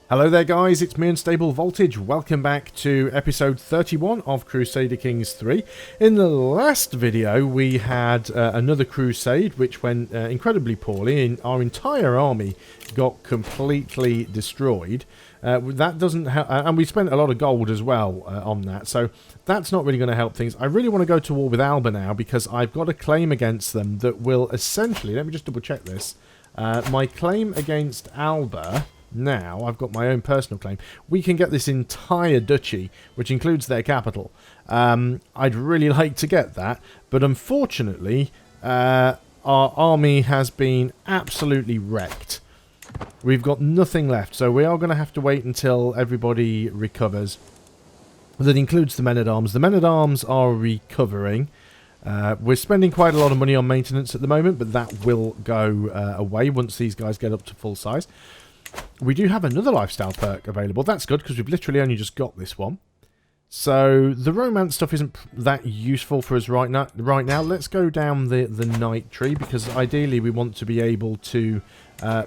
Hello there guys, it's me Unstable Voltage. Welcome back to episode 31 of Crusader Kings 3. In the last video we had another crusade which went incredibly poorly. Our entire army got completely destroyed. That doesn't help, and we spent a lot of gold as well on that, so that's not really going to help things. I really want to go to war with Alba now because I've got a claim against them that will essentially, let me just double check this, my claim against Alba. Now, I've got my own personal claim. We can get this entire duchy, which includes their capital. I'd really like to get that, but unfortunately, our army has been absolutely wrecked. We've got nothing left, so we are going to have to wait until everybody recovers. That includes the men-at-arms. The men-at-arms are recovering. We're spending quite a lot of money on maintenance at the moment, but that will go away once these guys get up to full size. We do have another lifestyle perk available. That's good because we've literally only just got this one. So the romance stuff isn't that useful for us right now. Let's go down the knight tree because ideally we want to be able to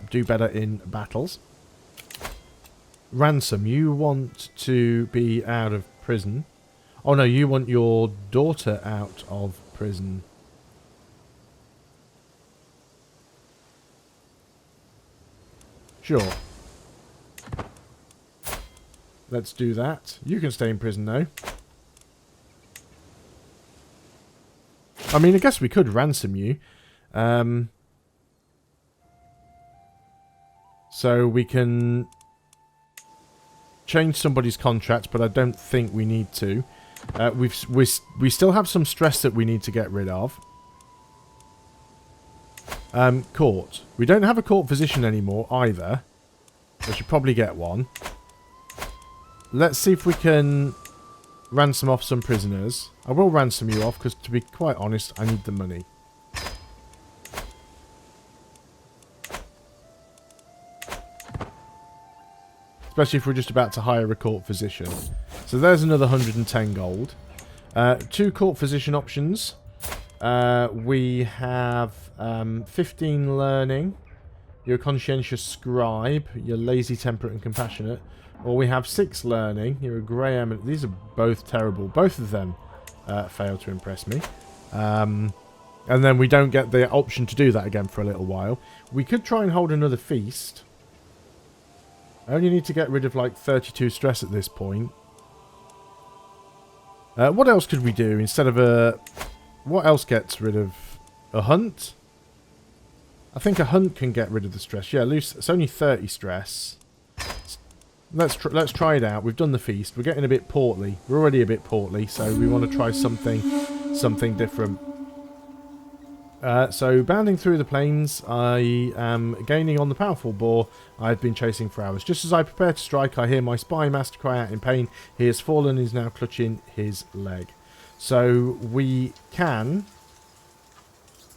do better in battles. Ransom, you want to be out of prison. Oh no, you want your daughter out of prison. Sure. Let's do that. You can stay in prison though. I mean, I guess we could ransom you. So we can change somebody's contract, but I don't think we need to. We still have some stress that we need to get rid of. Court. We don't have a court physician anymore either. I should probably get one. Let's see if we can ransom off some prisoners. I will ransom you off because, to be quite honest, I need the money. Especially if we're just about to hire a court physician. So there's another 110 gold. 2 court physician options. We have 15 learning. You're a conscientious scribe. You're lazy, temperate, and compassionate. Or we have 6 learning. You're a grey eminent. These are both terrible. Both of them fail to impress me. And then we don't get the option to do that again for a little while. We could try and hold another feast. I only need to get rid of like 32 stress at this point. What else could we do instead of a... What else gets rid of... A hunt? I think a hunt can get rid of the stress. Yeah, it's only 30 stress. Let's try it out. We've done the feast. We're getting a bit portly. We're already a bit portly, so we want to try something different. So, bounding through the plains, I am gaining on the powerful boar I've been chasing for hours. Just as I prepare to strike, I hear my spy master cry out in pain. He has fallen and is now clutching his leg. So, we can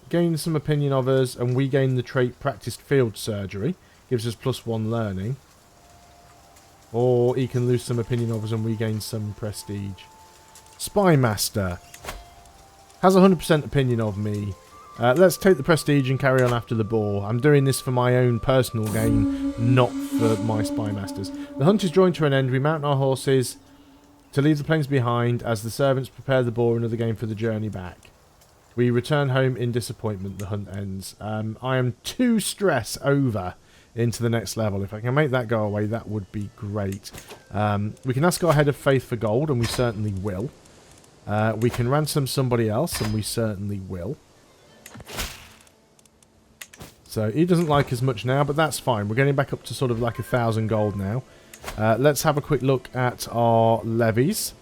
gain some opinion of us, and we gain the trait practiced field surgery. Gives us +1 learning. Or he can lose some opinion of us and we gain some prestige. Spy Master. Has 100% opinion of me. Let's take the prestige and carry on after the boar. I'm doing this for my own personal gain, not for my Spy Masters. The hunt is drawing to an end. We mount our horses to leave the plains behind as the servants prepare the boar another game for the journey back. We return home in disappointment. The hunt ends. I am 2 stress over into the next level. If I can make that go away, that would be great. We can ask our head of faith for gold, and we certainly will. We can ransom somebody else, and we certainly will. So he doesn't like as much now, but that's fine. We're getting back up to sort of like 1,000 gold now. Let's have a quick look at our levies.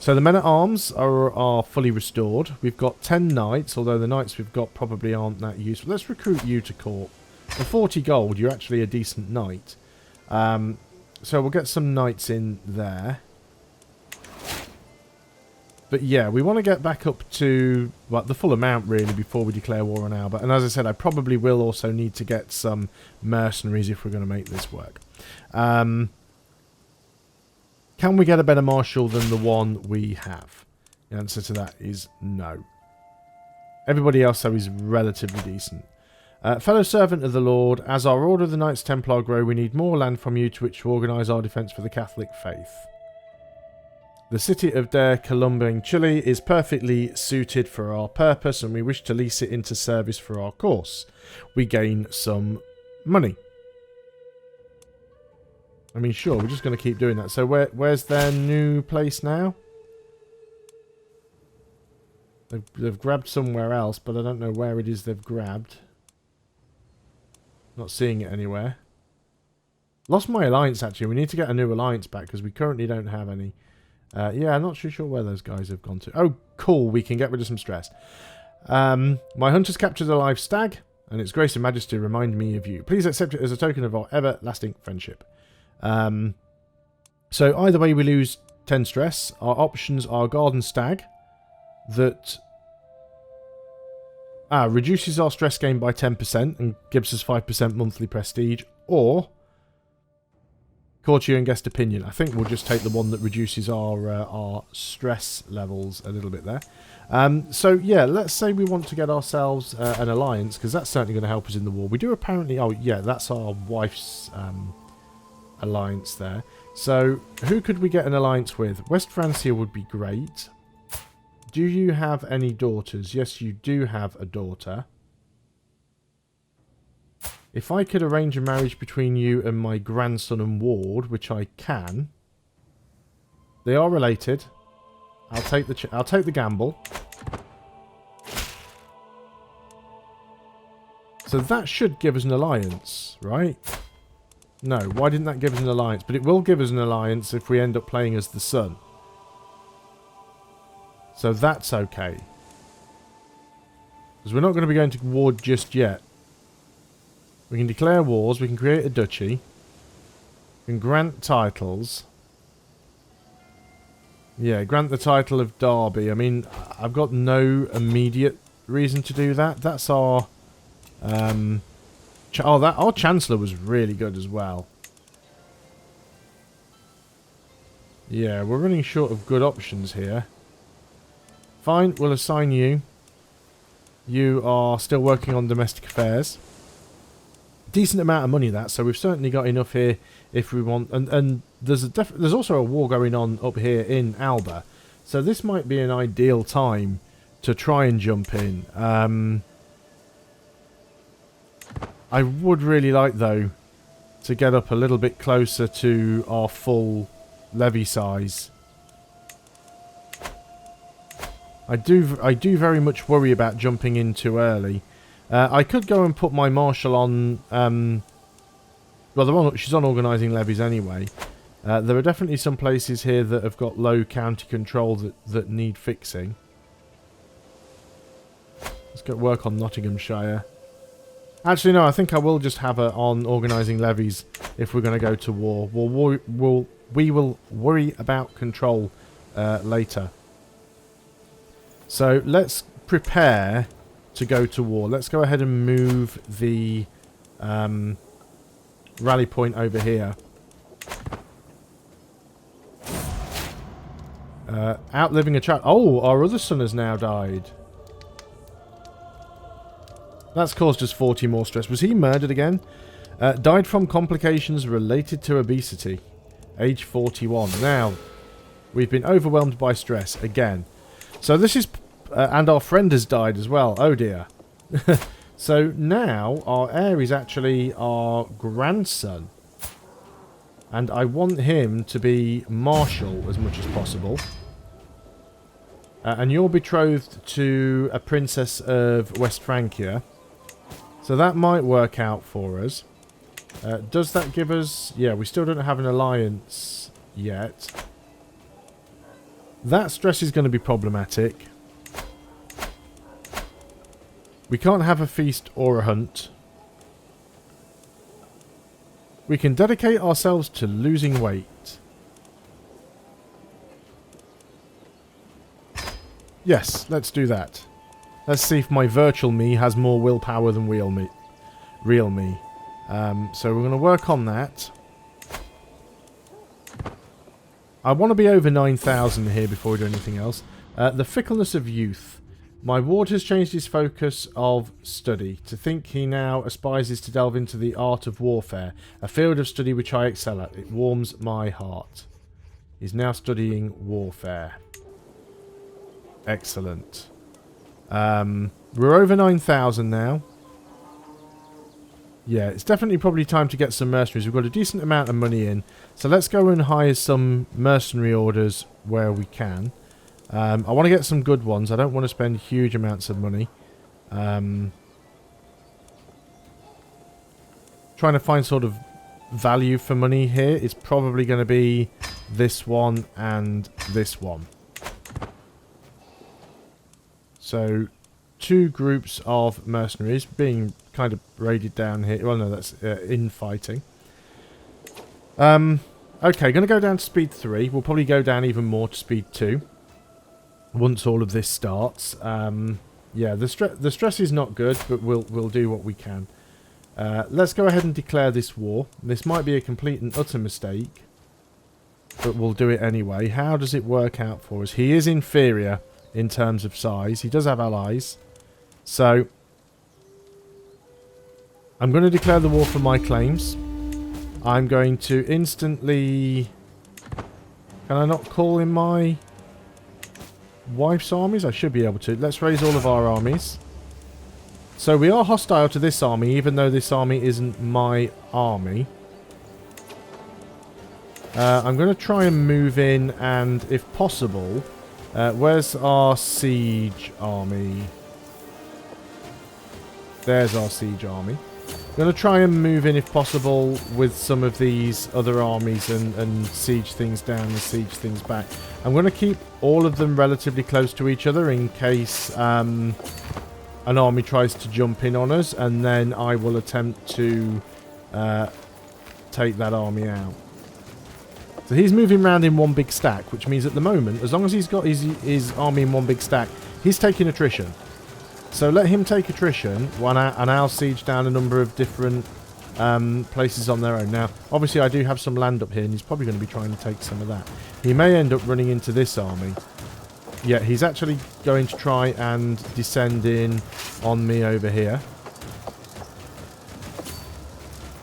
So the men-at-arms are fully restored. We've got 10 knights, although the knights we've got probably aren't that useful. Let's recruit you to court. For 40 gold, you're actually a decent knight. So we'll get some knights in there. But yeah, we want to get back up to well, the full amount, really, before we declare war on Alba. And as I said, I probably will also need to get some mercenaries if we're going to make this work. Can we get a better marshal than the one we have? The answer to that is no. Everybody else, though, is relatively decent. Fellow servant of the Lord, as our Order of the Knights Templar grow, we need more land from you to which to organise our defence for the Catholic faith. The city of Der Columba in Chile is perfectly suited for our purpose, and we wish to lease it into service for our course. We gain some money. I mean, sure, we're just going to keep doing that. So where's their new place now? They've grabbed somewhere else, but I don't know where it is they've grabbed. Not seeing it anywhere. Lost my alliance, actually. We need to get a new alliance back, because we currently don't have any. Yeah, I'm not too sure where those guys have gone to. Oh, cool. We can get rid of some stress. My hunters captured a live stag, and its grace and majesty remind me of you. Please accept it as a token of our everlasting friendship. So either way we lose 10 stress. Our options are garden stag. That reduces our stress gain by 10% and gives us 5% monthly prestige. Or courtier and guest opinion. I think we'll just take the one that reduces our stress levels a little bit there. So yeah, let's say we want to get ourselves an alliance, because that's certainly going to help us in the war. We do apparently... Oh yeah, that's our wife's alliance there. So who could we get an alliance with? West Francia would be great. Do you have any daughters? Yes, you do have a daughter. If I could arrange a marriage between you and my grandson and ward, which I can, they are related. I'll take the gamble. So that should give us an alliance, right? No, why didn't that give us an alliance? But it will give us an alliance if we end up playing as the son. So that's okay. Because we're not going to be going to war just yet. We can declare wars. We can create a duchy. We can grant titles. Yeah, grant the title of Derby. I mean, I've got no immediate reason to do that. That's our... our Chancellor was really good as well. Yeah, we're running short of good options here. Fine, we'll assign you. You are still working on domestic affairs. Decent amount of money that, so we've certainly got enough here if we want. And there's also a war going on up here in Alba, so this might be an ideal time to try and jump in. I would really like, though, to get up a little bit closer to our full levy size. I do very much worry about jumping in too early. I could go and put my marshal on... well, she's on organising levies anyway. There are definitely some places here that have got low county control that need fixing. Let's get work on Nottinghamshire. Actually, no, I think I will just have her on organising levies if we're going to go to war. We will worry about control later. So let's prepare to go to war. Let's go ahead and move the rally point over here. Outliving a child. Oh, our other son has now died. That's caused us 40 more stress. Was he murdered again? Died from complications related to obesity. Age 41. Now, we've been overwhelmed by stress again. So this is... and our friend has died as well. Oh dear. So now our heir is actually our grandson. And I want him to be marshal as much as possible. And you're betrothed to a princess of West Francia. So that might work out for us. Does that give us... Yeah, we still don't have an alliance yet. That stress is going to be problematic. We can't have a feast or a hunt. We can dedicate ourselves to losing weight. Yes, let's do that. Let's see if my virtual me has more willpower than real me. So we're going to work on that. I want to be over 9,000 here before we do anything else. The fickleness of youth. My ward has changed his focus of study. To think he now aspires to delve into the art of warfare, a field of study which I excel at. It warms my heart. He's now studying warfare. Excellent. We're over 9,000 now. Yeah, it's definitely probably time to get some mercenaries. We've got a decent amount of money in. So let's go and hire some mercenary orders where we can. I want to get some good ones. I don't want to spend huge amounts of money. Trying to find sort of value for money here. It's probably going to be this one and this one. So, 2 groups of mercenaries being kind of raided down here. Well, no, that's infighting. Okay, going to go down to speed 3. We'll probably go down even more to speed 2. Once all of this starts. Yeah, the stress is not good, but we'll do what we can. Let's go ahead and declare this war. This might be a complete and utter mistake, but we'll do it anyway. How does it work out for us? He is inferior in terms of size. He does have allies. So, I'm going to declare the war for my claims. I'm going to instantly... Can I not call in my wife's armies? I should be able to. Let's raise all of our armies. So we are hostile to this army, even though this army isn't my army. I'm going to try and move in, and if possible... where's our siege army? There's our siege army. I'm going to try and move in, if possible, with some of these other armies and siege things down and siege things back. I'm going to keep all of them relatively close to each other in case an army tries to jump in on us, and then I will attempt to take that army out. So he's moving around in one big stack, which means at the moment, as long as he's got his army in one big stack, he's taking attrition. So let him take attrition, and I'll siege down a number of different places on their own. Now, obviously I do have some land up here, and he's probably going to be trying to take some of that. He may end up running into this army. Yeah, he's actually going to try and descend in on me over here.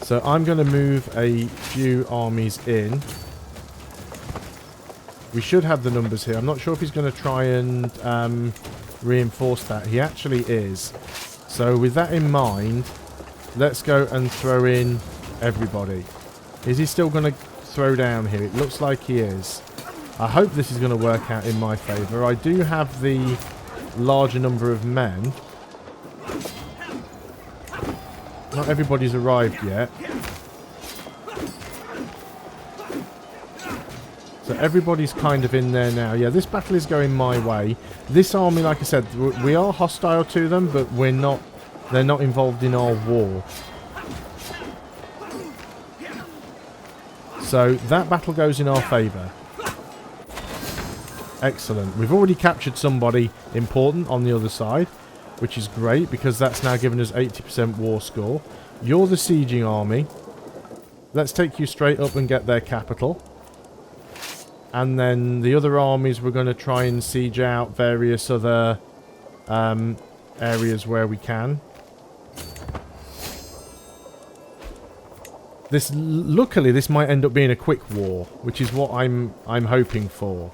So I'm going to move a few armies in. We should have the numbers here. I'm not sure if he's going to try and reinforce that. He actually is. So with that in mind, let's go and throw in everybody. Is he still going to throw down here? It looks like he is. I hope this is going to work out in my favour. I do have the larger number of men. Not everybody's arrived yet. So everybody's kind of in there now. Yeah, this battle is going my way. This army, like I said, we are hostile to them, but we're not. They're not involved in our war. So that battle goes in our favour. Excellent. We've already captured somebody important on the other side, which is great because that's now given us 80% war score. You're the sieging army. Let's take you straight up and get their capital. And then the other armies, we're going to try and siege out various other areas where we can. Luckily, this might end up being a quick war, which is what I'm hoping for.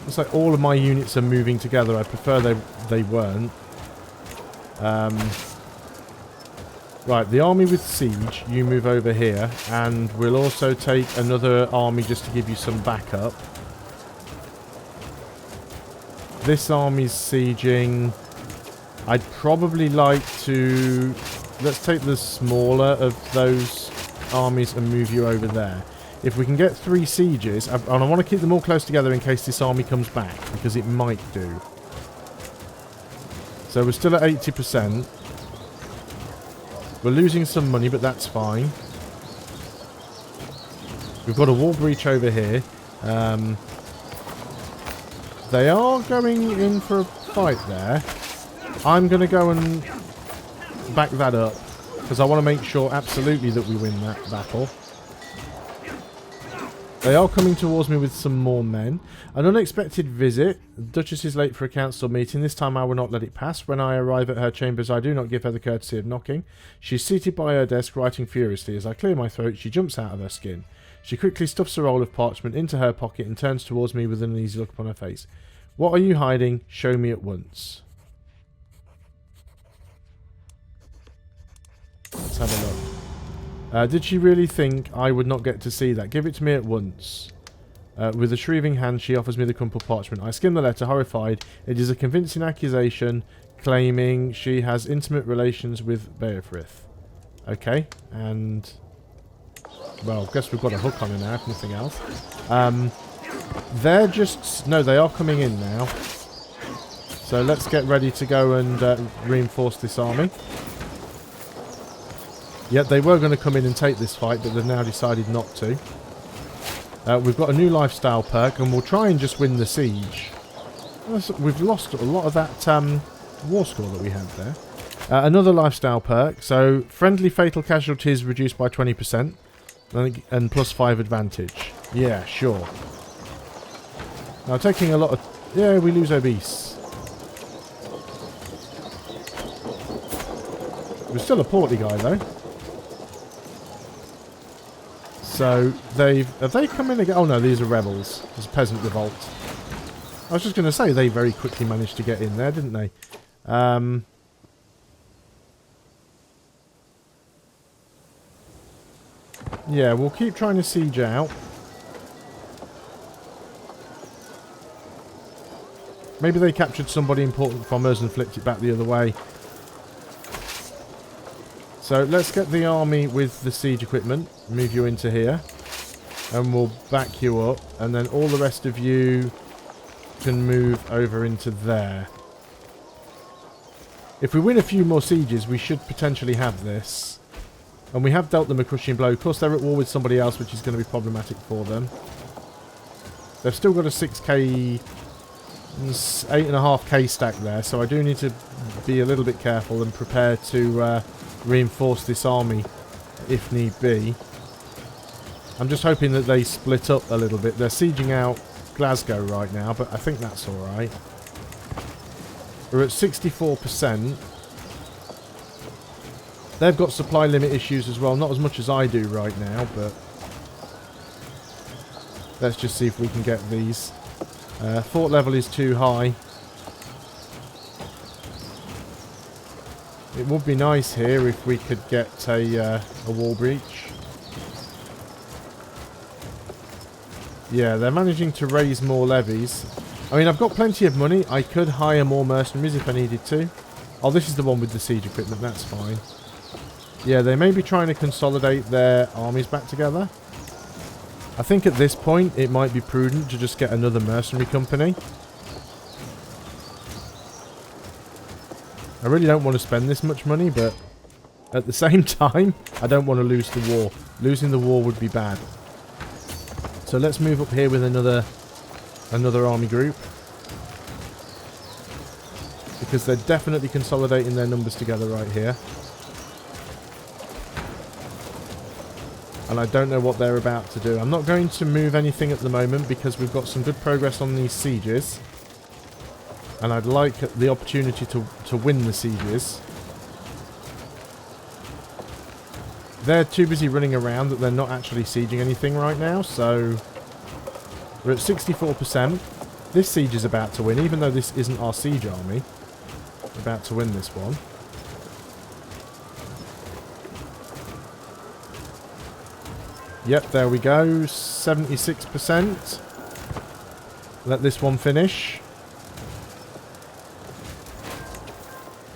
Looks like all of my units are moving together. I prefer they weren't. Right, the army with siege, you move over here, and we'll also take another army just to give you some backup. This army's sieging. I'd probably like to... Let's take the smaller of those armies and move you over there. If we can get 3 sieges, and I want to keep them all close together in case this army comes back, because it might do. So we're still at 80%. We're losing some money, but that's fine. We've got a wall breach over here. They are going in for a fight there. I'm going to go and back that up, because I want to make sure absolutely that we win that battle. They are coming towards me with some more men. An unexpected visit. The Duchess is late for a council meeting. This time I will not let it pass. When I arrive at her chambers, I do not give her the courtesy of knocking. She's seated by her desk, writing furiously. As I clear my throat, she jumps out of her skin. She quickly stuffs a roll of parchment into her pocket and turns towards me with an uneasy look upon her face. What are you hiding? Show me at once. Let's have a look. Did she really think I would not get to see that? Give it to me at once. With a shrieking hand, she offers me the crumpled parchment. I skim the letter, horrified. It is a convincing accusation claiming she has intimate relations with Beatrice. Okay, and... well, I guess we've got a hook on her now, if nothing else. They're just... no, they are coming in now. So let's get ready to go and reinforce this army. Yet they were going to come in and take this fight, but they've now decided not to. We've got a new lifestyle perk, and we'll try and just win the siege. We've lost a lot of that war score that we had there. Another lifestyle perk. So, friendly fatal casualties reduced by 20%, and plus 5 advantage. Yeah, sure. Now, taking a lot of... yeah, we lose obese. We're still a portly guy, though. So, have they come in again? Oh no, these are rebels. It's a peasant revolt. I was just going to say, they very quickly managed to get in there, didn't they? Yeah, we'll keep trying to siege out. Maybe they captured somebody important from us and flipped it back the other way. So let's get the army with the siege equipment, move you into here, and we'll back you up, and then all the rest of you can move over into there. If we win a few more sieges, we should potentially have this. And we have dealt them a crushing blow. Of course, they're at war with somebody else, which is going to be problematic for them. They've still got a 6k, 8.5k stack there, so I do need to be a little bit careful and prepare to... reinforce this army if need be. I'm just hoping that they split up a little bit. They're sieging out Glasgow right now, but I think that's alright. We're at 64%. They've got supply limit issues as well. Not as much as I do right now, but let's just see if we can get these. Fort level is too high. It would be nice here if we could get a wall breach. Yeah, they're managing to raise more levies. I mean, I've got plenty of money. I could hire more mercenaries if I needed to. Oh, this is the one with the siege equipment. That's fine. Yeah, they may be trying to consolidate their armies back together. I think at this point, it might be prudent to just get another mercenary company. I really don't want to spend this much money, but at the same time, I don't want to lose the war. Losing the war would be bad. So let's move up here with another army group. Because they're definitely consolidating their numbers together right here. And I don't know what they're about to do. I'm not going to move anything at the moment because we've got some good progress on these sieges. And I'd like the opportunity to win the sieges. They're too busy running around that they're not actually sieging anything right now, so... we're at 64%. This siege is about to win, even though this isn't our siege army. We're about to win this one. Yep, there we go. 76%. Let this one finish.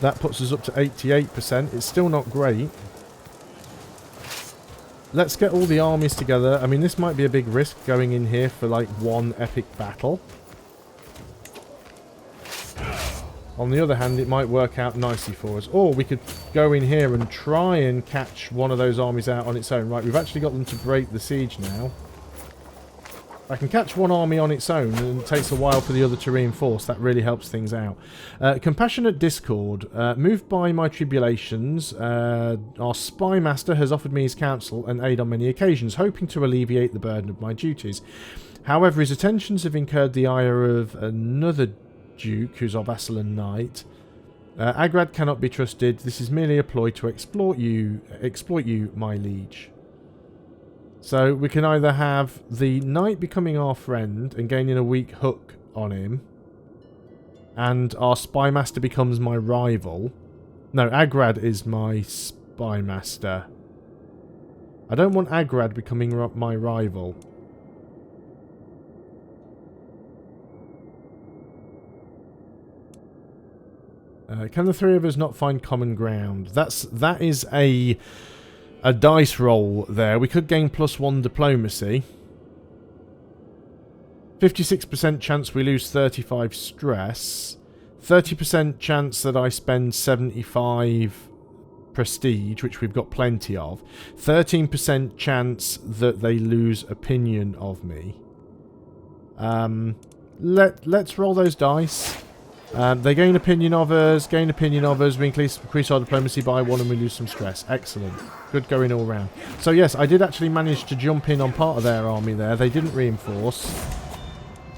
That puts us up to 88%. It's still not great. Let's get all the armies together. I mean, this might be a big risk going in here for like one epic battle. On the other hand, it might work out nicely for us. Or we could go in here and try and catch one of those armies out on its own. Right, we've actually got them to break the siege now. I can catch one army on its own and it takes a while for the other to reinforce. That really helps things out. Compassionate Discord. Moved by my tribulations, our spy master has offered me his counsel and aid on many occasions, hoping to alleviate the burden of my duties. However, his attentions have incurred the ire of another duke, who's our vassal and knight. Agrad cannot be trusted. This is merely a ploy to exploit you, my liege. So we can either have the knight becoming our friend and gaining a weak hook on him, and our spy master becomes my rival. No, Agrad is my spy master. I don't want Agrad becoming my rival. Can the three of us not find common ground? That is a dice roll there. We could gain +1 diplomacy. 56% chance we lose 35 stress. 30% chance that I spend 75 prestige, which we've got plenty of. 13% chance that they lose opinion of me. Let's roll those dice. They gain opinion of us, we increase our diplomacy by 1 and we lose some stress. Excellent. Good going all round. So yes, I did actually manage to jump in on part of their army there. They didn't reinforce.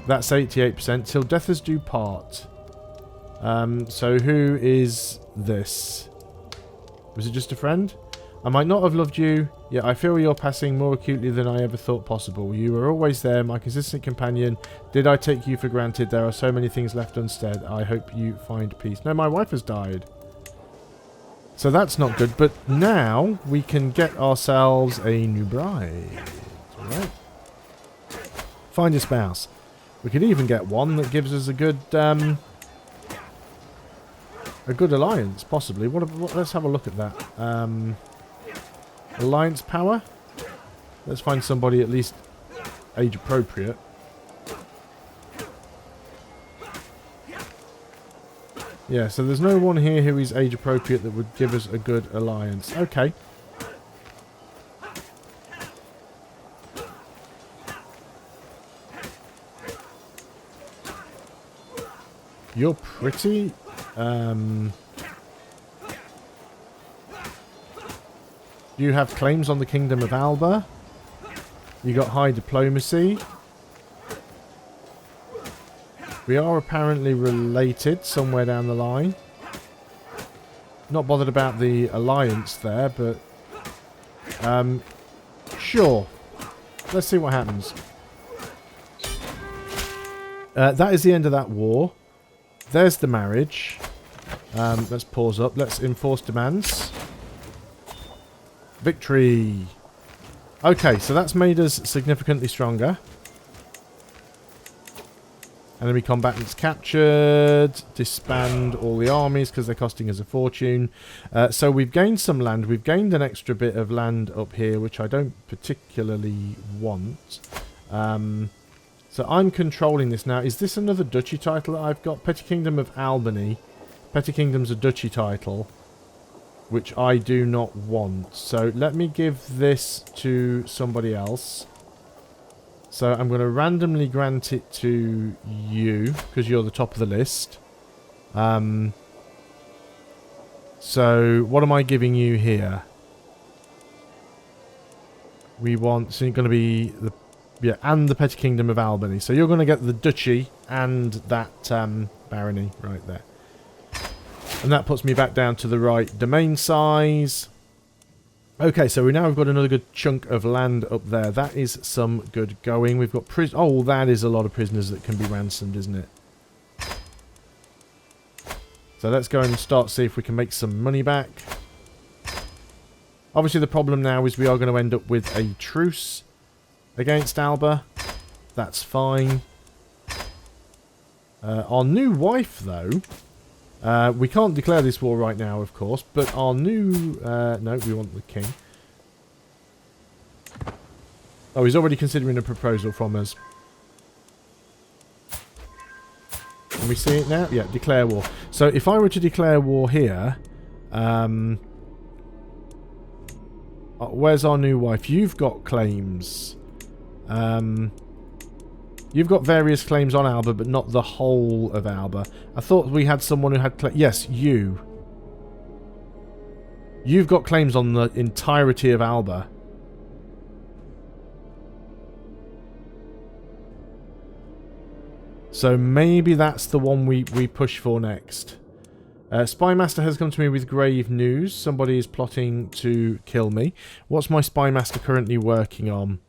That's 88%. Till death us do part. So who is this? Was it just a friend? I might not have loved you, yet I feel you're passing more acutely than I ever thought possible. You were always there, my consistent companion. Did I take you for granted? There are so many things left unsaid. I hope you find peace. No, my wife has died. So that's not good, but now we can get ourselves a new bride. Alright. Find a spouse. We could even get one that gives us a good alliance, possibly. Let's have a look at that. Alliance power. Let's find somebody at least age appropriate. Yeah, so there's no one here who is age appropriate that would give us a good alliance. Okay. You're pretty. You have claims on the Kingdom of Alba. You got high diplomacy. We are apparently related somewhere down the line. Not bothered about the alliance there, but sure. Let's see what happens. That is the end of that war. There's the marriage. Let's pause up. Let's enforce demands. Victory. Okay, so that's made us significantly stronger. Enemy combatants captured. Disband all the armies because they're costing us a fortune. So we've gained some land. We've gained an extra bit of land up here, which I don't particularly want. So I'm controlling this now. Is this another duchy title that I've got? Petty Kingdom of Albany. Petty Kingdom's a duchy title, which I do not want. So let me give this to somebody else. So I'm going to randomly grant it to you, because you're the top of the list. So what am I giving you here? We want, so you're going to be the, yeah, and the Petty Kingdom of Albany. So you're going to get the duchy and that barony right there. And that puts me back down to the right domain size. Okay, so we now have got another good chunk of land up there. That is some good going. We've got oh, that is a lot of prisoners that can be ransomed, isn't it? So let's go and start see if we can make some money back. Obviously the problem now is we are going to end up with a truce against Alba. That's fine. Our new wife, though... we can't declare this war right now, of course, but our new... no, we want the king. Oh, he's already considering a proposal from us. Can we see it now? Yeah, declare war. So if I were to declare war here... where's our new wife? You've got claims. You've got various claims on Alba, but not the whole of Alba. I thought we had someone who had... Yes, you. You've got claims on the entirety of Alba. So maybe that's the one we push for next. Spymaster has come to me with grave news. Somebody is plotting to kill me. What's my Spymaster currently working on?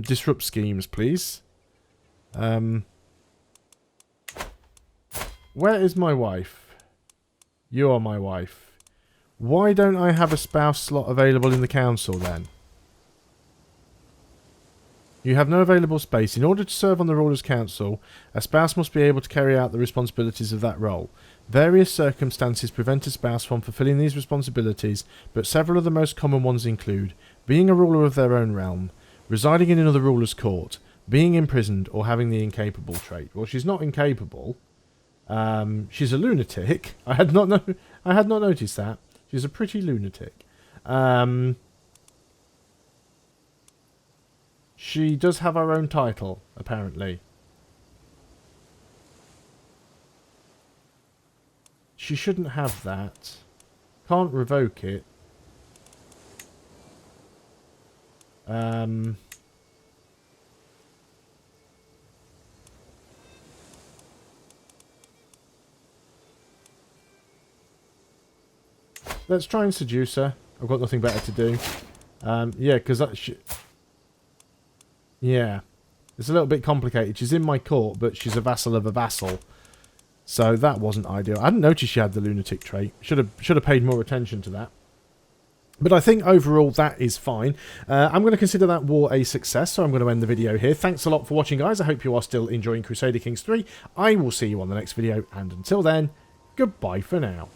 Disrupt schemes, please. Where is my wife? You are my wife. Why don't I have a spouse slot available in the council then? You have no available space. In order to serve on the ruler's council, a spouse must be able to carry out the responsibilities of that role. Various circumstances prevent a spouse from fulfilling these responsibilities, but several of the most common ones include being a ruler of their own realm, residing in another ruler's court, being imprisoned, or having the incapable trait. Well, she's not incapable. She's a lunatic. I had not noticed that. She's a pretty lunatic. She does have her own title, apparently. She shouldn't have that. Can't revoke it. Let's try and seduce her. I've got nothing better to do. Yeah, because that... Yeah. It's a little bit complicated. She's in my court, but she's a vassal of a vassal. So that wasn't ideal. I hadn't noticed she had the lunatic trait. Should have paid more attention to that. But I think overall that is fine. I'm going to consider that war a success, so I'm going to end the video here. Thanks a lot for watching, guys. I hope you are still enjoying Crusader Kings 3. I will see you on the next video, and until then, goodbye for now.